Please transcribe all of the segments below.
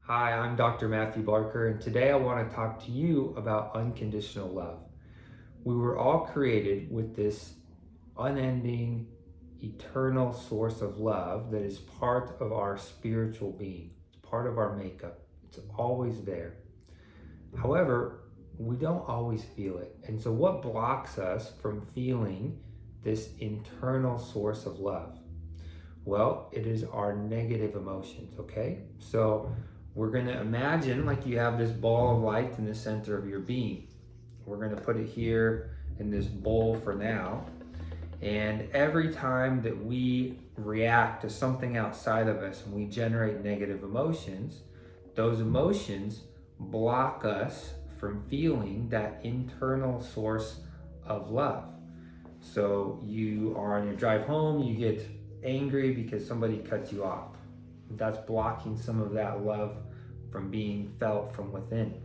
Hi, I'm Dr. Matthew Barker, and today I want to talk to you about unconditional love. We were all created with this unending, eternal source of love that is part of our spiritual being. It's part of our makeup. It's always there. However, we don't always feel it. And so, what blocks us from feeling this internal source of love? Well, it is our negative emotions, okay? So we're going to imagine like you have this ball of light in the center of your being. We're going to put it here in this bowl for now. And every time that we react to something outside of us and we generate negative emotions, those emotions block us from feeling that internal source of love. So you are on your drive home, you get angry because somebody cuts you off. That's blocking some of that love from being felt from within.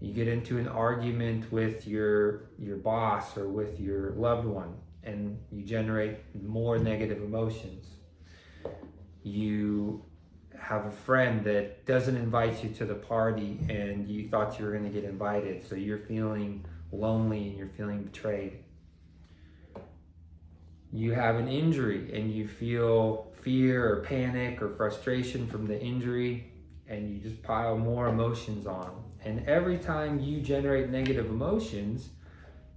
You get into an argument with your boss or with your loved one, and you generate more negative emotions. You have a friend that doesn't invite you to the party and you thought you were going to get invited, so you're feeling lonely and you're feeling betrayed. You have an injury and you feel fear or panic or frustration from the injury, and you just pile more emotions on. And every time you generate negative emotions,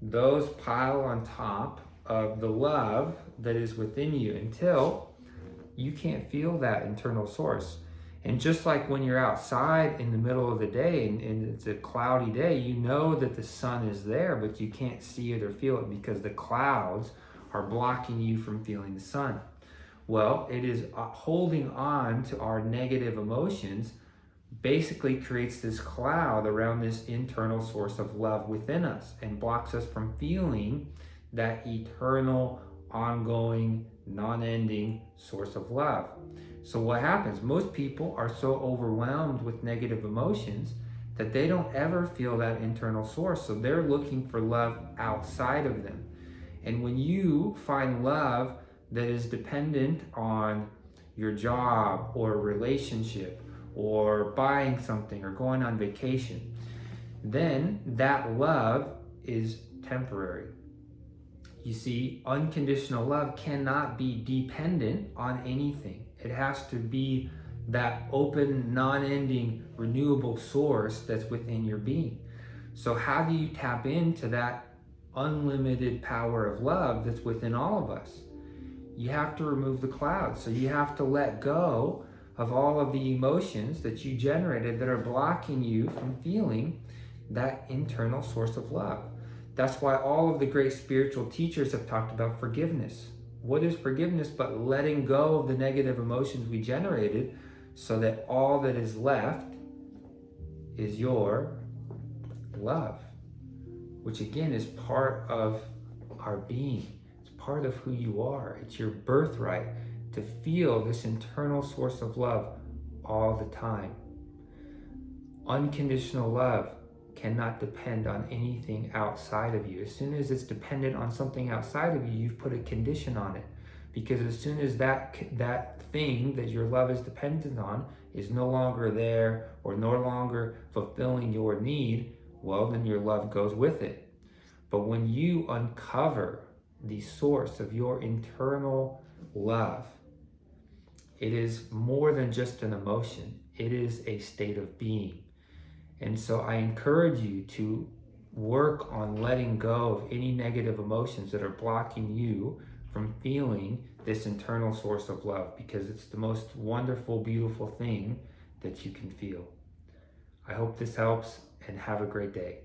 those pile on top of the love that is within you until you can't feel that internal source. And just like when you're outside in the middle of the day and it's a cloudy day, you know that the sun is there, but you can't see it or feel it because the clouds are blocking you from feeling the sun. Well, it is holding on to our negative emotions basically creates this cloud around this internal source of love within us and blocks us from feeling that eternal, ongoing, non-ending source of love. So what happens? Most people are so overwhelmed with negative emotions that they don't ever feel that internal source. So they're looking for love outside of them. And when you find love that is dependent on your job or a relationship or buying something or going on vacation, then that love is temporary. You see, unconditional love cannot be dependent on anything. It has to be that open, non-ending, renewable source that's within your being. So how do you tap into that unlimited power of love that's within all of us? You have to remove the clouds. So you have to let go of all of the emotions that you generated that are blocking you from feeling that internal source of love. That's why all of the great spiritual teachers have talked about forgiveness. What is forgiveness but letting go of the negative emotions we generated so that all that is left is your love, which again is part of our being. It's part of who you are. It's your birthright to feel this internal source of love all the time. Unconditional love cannot depend on anything outside of you. As soon as it's dependent on something outside of you, you've put a condition on it. Because as soon as that thing that your love is dependent on is no longer there or no longer fulfilling your need, well, then your love goes with it. But when you uncover the source of your internal love, it is more than just an emotion. It is a state of being. And so I encourage you to work on letting go of any negative emotions that are blocking you from feeling this internal source of love, because it's the most wonderful, beautiful thing that you can feel. I hope this helps, and have a great day.